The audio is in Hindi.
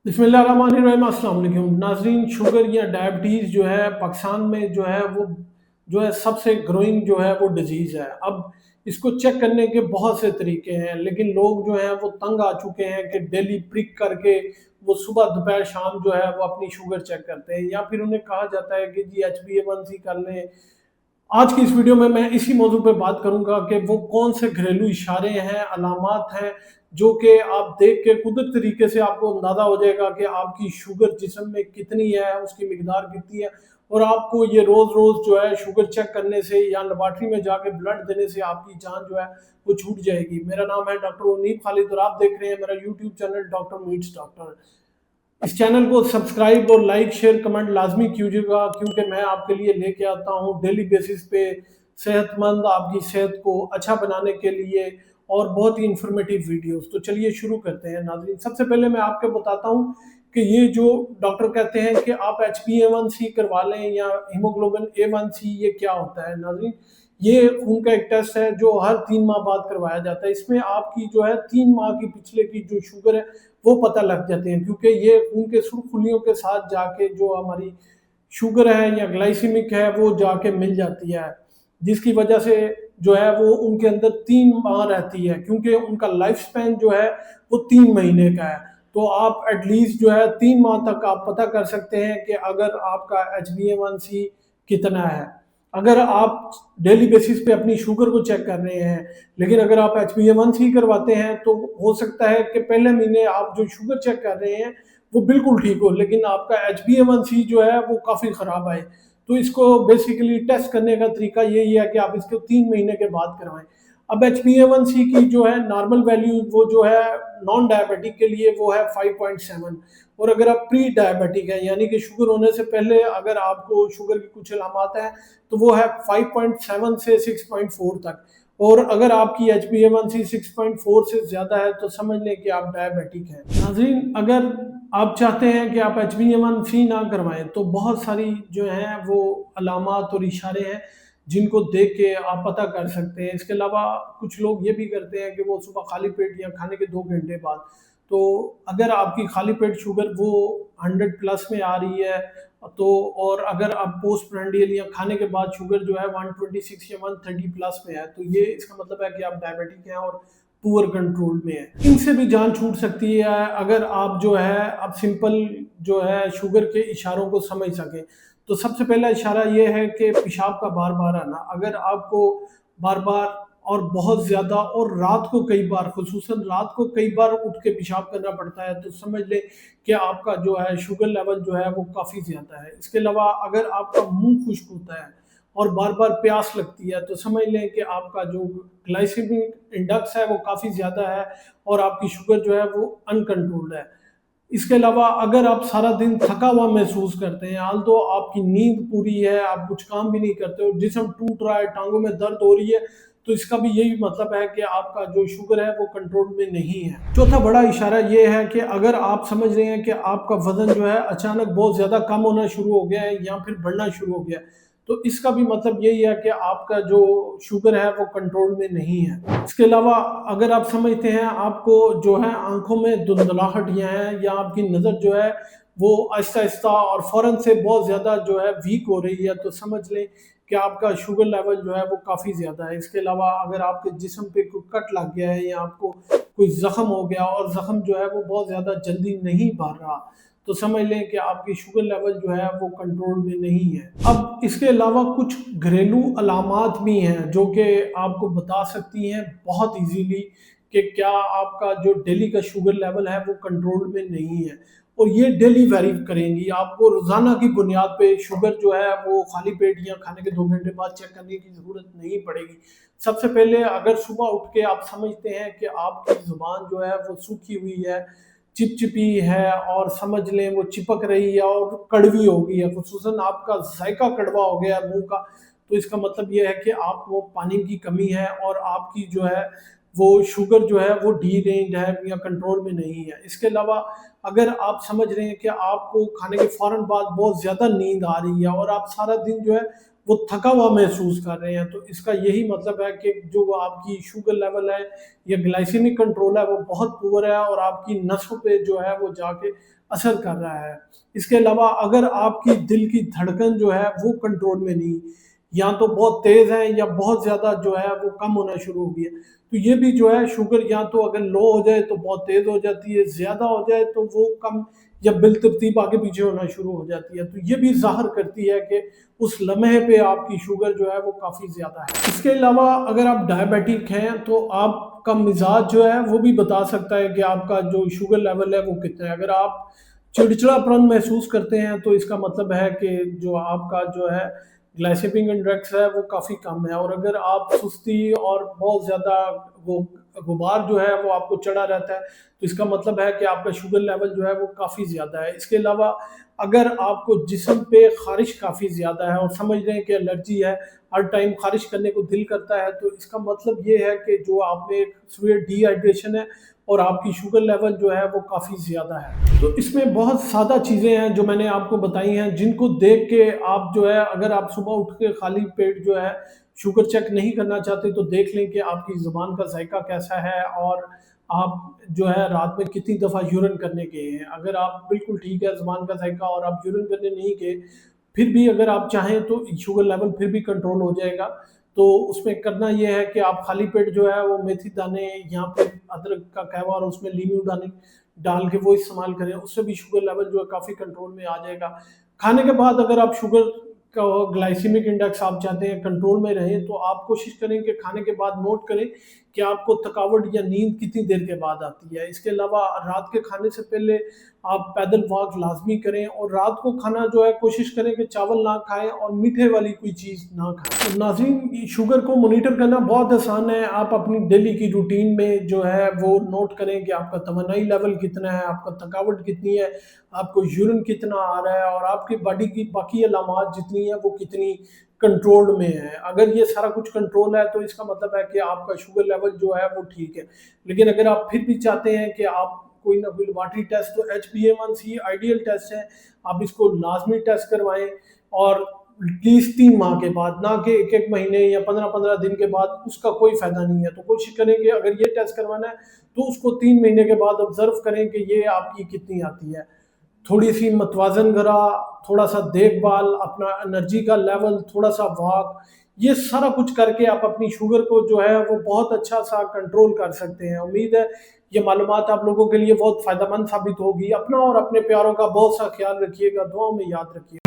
बिस्मिल्लाहिर्रहमानिर्रहीम, अस्सलाम वालेकुम नाज़रीन। शुगर या डायबिटीज़ जो है पाकिस्तान में जो है सबसे ग्रोइंग जो है वो डिजीज़ है। अब इसको चेक करने के बहुत से तरीके हैं, लेकिन लोग जो हैं वो तंग आ चुके हैं कि डेली प्रिक करके वो सुबह दोपहर शाम जो है वो अपनी शुगर चेक करते हैं, या फिर उन्हें कहा जाता है कि जी HbA1c कर लें। आज की इस वीडियो में मैं इसी मौजू पे बात करूंगा कि वो कौन से घरेलू इशारे हैं, अलामात हैं, जो कि आप देख के कुदरती तरीके से आपको अंदाज़ा हो जाएगा कि आपकी शुगर जिस्म में कितनी है, उसकी मिकदार कितनी है। और आपको ये रोज़-रोज़ जो है शुगर चेक करने से या लेबॉरेटरी में जाके ब्लड देने से आपकी जान जो है वो छूट जाएगी। मेरा नाम है डॉक्टर उन्नीब खालिद और आप देख रहे हैं मेरा YouTube channel doctor meets doctor. इस चैनल को सब्सक्राइब और लाइक शेयर कमेंट लाजमी कीजिएगा, क्योंकि मैं आपके लिए लेके आता हूँ डेली बेसिस पे सेहतमंद आपकी सेहत को अच्छा बनाने के लिए और बहुत ही इंफॉर्मेटिव वीडियोस। तो चलिए शुरू करते हैं नाज़रीन। सबसे पहले मैं आपको बताता हूँ कि ये जो डॉक्टर कहते हैं कि आप HbA1c करवा लें या हीमोग्लोबिन A1c, ये क्या होता है नाज़रीन। ये खून का एक टेस्ट है जो हर 3 माह बाद करवाया जाता है। इसमें आपकी जो है 3 माह की पिछले की जो शुगर है वो पता लग जाते हैं, क्योंकि ये खून के सुर्खुलियों के साथ जाके जो हमारी शुगर है या ग्लाइसीमिक है वो जाके मिल जाती है, जिसकी वजह से जो है वो उनके अंदर 3 माह रहती है, क्योंकि उनका लाइफ स्पैन जो है वो 3 महीने का है। तो आप एटलीस्ट जो है 3 माह तक आप पता कर सकते हैं कि अगर आपका HbA1c कितना है। अगर आप डेली बेसिस पे अपनी शुगर को चेक कर रहे हैं, लेकिन अगर आप HbA1c करवाते हैं तो हो सकता है कि पहले महीने आप जो शुगर चेक कर रहे हैं वो बिल्कुल ठीक हो, लेकिन आपका HbA1c जो है वो काफ़ी ख़राब आए। तो इसको बेसिकली टेस्ट करने का तरीका यही है कि आप इसको 3 महीने के बाद करवाएं। अब HbA1c की जो है नॉर्मल वैल्यू वो जो है नॉन डायबिटिक के लिए वो है 5.7। और अगर आप प्री डायबिटिक है यानी कि शुगर होने से पहले अगर आपको शुगर की कुछ अलामत है तो वो है 5.7 से 6.4 तक। और अगर आपकी HbA1c 6.4 से ज़्यादा है तो समझ लें कि आप डायबिटिक हैं नाज़रीन। अगर आप चाहते हैं कि आप HbA1c ना करवाएं तो बहुत सारी जो हैं वो अलामत और इशारे हैं जिनको देख के आप पता कर सकते हैं। इसके अलावा कुछ लोग ये भी करते हैं कि वो सुबह खाली पेट या खाने के 2 घंटे बाद, तो अगर आपकी खाली पेट शुगर वो 100 प्लस में आ रही है तो, और अगर आप पोस्ट प्randial या खाने के बाद शुगर जो है 126 या 130 प्लस में है, तो ये इसका मतलब है कि आप डायबिटिक हैं और पुअर कंट्रोल में है। इनसे भी जान छूट सकती है अगर आप जो है अब सिंपल जो है शुगर के इशारों को समझ सकें। तो सबसे पहला इशारा ये है कि पेशाब का बार बार आना। अगर आपको बार बार और बहुत ज़्यादा और रात को कई बार, खुसूसन रात को कई बार उठ के पेशाब करना पड़ता है, तो समझ लें कि आपका जो है शुगर लेवल जो है वो काफ़ी ज़्यादा है। इसके अलावा अगर आपका मुंह खुश्क होता है और बार बार प्यास लगती है तो समझ लें कि आपका जो ग्लाइसेमिक इंडेक्स है वो काफ़ी ज़्यादा है और आपकी शुगर जो है वो अनकंट्रोल्ड है। इसके अलावा अगर आप सारा दिन थका हुआ महसूस करते हैं, हाल तो आपकी नींद पूरी है, आप कुछ काम भी नहीं करते हो, जिस्म टूट रहा है, टांगों में दर्द हो रही है, तो इसका भी यही मतलब है कि आपका जो शुगर है वो कंट्रोल में नहीं है। चौथा बड़ा इशारा ये है कि अगर आप समझ रहे हैं कि आपका वजन जो है अचानक बहुत ज़्यादा कम होना शुरू हो गया है या फिर बढ़ना शुरू हो गया है, तो इसका भी मतलब यही है कि आपका जो शुगर है वो कंट्रोल में नहीं है। इसके अलावा अगर आप समझते हैं आपको जो है आंखों में धुंधलाहटियाँ हैं या आपकी नज़र जो है वो आहिस्ता आहिस्ता और फ़ौरन से बहुत ज़्यादा जो है वीक हो रही है, तो समझ लें कि आपका शुगर लेवल जो है वो काफ़ी ज़्यादा है। इसके अलावा अगर आपके जिस्म पे कोई कट लग गया है या आपको कोई ज़ख्म हो गया और ज़ख्म जो है वो बहुत ज़्यादा जल्दी नहीं भर रहा, तो समझ लें कि आपकी शुगर लेवल जो है वो कंट्रोल में नहीं है। अब इसके अलावा कुछ घरेलू अलामात भी हैं जो कि आपको बता सकती हैं बहुत इजीली कि क्या आपका जो डेली का शुगर लेवल है वो कंट्रोल में नहीं है। और ये डेली वेरी करेंगी, आपको रोज़ाना की बुनियाद पे शुगर जो है वो खाली पेट या खाने के 2 घंटे बाद चेक करने की ज़रूरत नहीं पड़ेगी। सबसे पहले अगर सुबह उठ के आप समझते हैं कि आपकी ज़ुबान जो है वो सूखी हुई है, चिपचिपी है और समझ लें वो चिपक रही है और कड़वी हो गई है, खुसूसन आपका जायका कड़वा हो गया है मुँह का, तो इसका मतलब ये है कि आपको पानी की कमी है और आपकी जो है वो शुगर जो है वो डीरेंज है या कंट्रोल में नहीं है। इसके अलावा अगर आप समझ रहे हैं कि आपको खाने के फ़ौरन बाद बहुत ज़्यादा नींद आ रही है और आप सारा दिन जो है वो थका हुआ महसूस कर रहे हैं। तो इसका यही मतलब है कि जो आपकी शुगर लेवल है या ग्लाइसेमिक कंट्रोल है वो बहुत पुअर है और आपकी नसों पे जो है वो जाके असर कर रहा है। इसके अलावा अगर आपकी दिल की धड़कन जो है वो कंट्रोल में नहीं, या तो बहुत तेज़ है या बहुत ज़्यादा जो है वो कम होना शुरू हो गई है। तो ये भी जो है शुगर या तो अगर लो हो जाए तो बहुत तेज़ हो जाती है, ज़्यादा हो जाए तो वो कम या बिलतरतीब आगे पीछे होना शुरू हो जाती है। तो ये भी ज़ाहिर करती है कि उस लम्हे पे आपकी शुगर जो है वो काफ़ी ज़्यादा है। इसके अलावा अगर आप डायबिटिक हैं तो आपका मिजाज जो है वो भी बता सकता है कि आपका जो शुगर लेवल है वो कितना है। अगर आप चिड़चिड़ापन महसूस करते हैं तो इसका मतलब है कि जो आपका जो है ग्लाइसेमिक इंडेक्स है वो काफ़ी कम है। और अगर आप सुस्ती और बहुत ज़्यादा वो गुबार जो है वो आपको चढ़ा रहता है तो इसका मतलब है कि आपका शुगर लेवल जो है वो काफ़ी ज़्यादा है। इसके अलावा अगर आपको जिस्म पे ख़ारिश काफ़ी ज़्यादा है और समझ रहे हैं कि एलर्जी है, हर टाइम ख़ारिश करने को दिल करता है, तो इसका मतलब ये है कि जो आप में सीवियर डिहाइड्रेशन है और आपकी शुगर लेवल जो है वो काफ़ी ज़्यादा है। तो इसमें बहुत सादा चीज़ें हैं जो मैंने आपको बताई हैं, जिनको देख के आप जो है अगर आप सुबह उठ के खाली पेट जो है शुगर चेक नहीं करना चाहते तो देख लें कि आपकी ज़ुबान का जायका कैसा है और आप जो है रात में कितनी दफ़ा यूरिन करने गए हैं। अगर आप बिल्कुल ठीक है ज़ुबान का जायका और आप यूरिन करने नहीं गए, फिर भी अगर आप चाहें तो शुगर लेवल फिर भी कंट्रोल हो जाएगा। तो उसमें करना ये है कि आप खाली पेट जो है वो मेथी दाने या फिर अदरक का कहवा और उसमें लीमू दाने डाल के वो इस्तेमाल करें, उससे भी शुगर लेवल जो है काफ़ी कंट्रोल में आ जाएगा। खाने के बाद अगर आप शुगर का ग्लाइसेमिक इंडेक्स आप चाहते हैं कंट्रोल में रहें, तो आप कोशिश करें कि खाने के बाद नोट करें कि आपको थकावट या नींद कितनी देर के बाद आती है। इसके अलावा रात के खाने से पहले आप पैदल वॉक लाज़मी करें और रात को खाना जो है कोशिश करें कि चावल ना खाएँ और मीठे वाली कोई चीज़ ना खाएँ। तो नाज़रीन, शुगर को मॉनिटर करना बहुत आसान है। आप अपनी डेली की रूटीन में जो है वो नोट करें कि आपका तमन्नाई लेवल कितना है, आपका थकावट कितनी है, आपको यूरिन कितना आ रहा है और आपकी बॉडी की बाकी अलामात जितनी है वो कितनी कंट्रोल में है। अगर ये सारा कुछ कंट्रोल है तो इसका मतलब है कि आपका शुगर लेवल जो है वो ठीक है। लेकिन अगर आप फिर भी चाहते हैं कि आप कोई ना कोई लेबॉरेटरी टेस्ट, तो HbA1c आइडियल टेस्ट है, आप इसको लाजमी टेस्ट करवाएं और एटलीस्ट 3 माह के बाद, ना कि एक एक महीने या 15-15 दिन के बाद। उसका कोई फायदा नहीं है। तो कोशिश करें कि अगर ये टेस्ट करवाना है तो उसको 3 महीने के बाद ऑब्जर्व करें कि ये आपकी कितनी आती है। थोड़ी सी मतवाजन गरा, थोड़ा सा देखभाल, अपना एनर्जी का लेवल, थोड़ा सा वॉक, ये सारा कुछ करके आप अपनी शुगर को जो है वो बहुत अच्छा सा कंट्रोल कर सकते हैं। उम्मीद है ये मालूमात आप लोगों के लिए बहुत फ़ायदेमंद साबित होगी। अपना और अपने प्यारों का बहुत सा ख्याल रखिएगा, दुआओं में याद रखिए।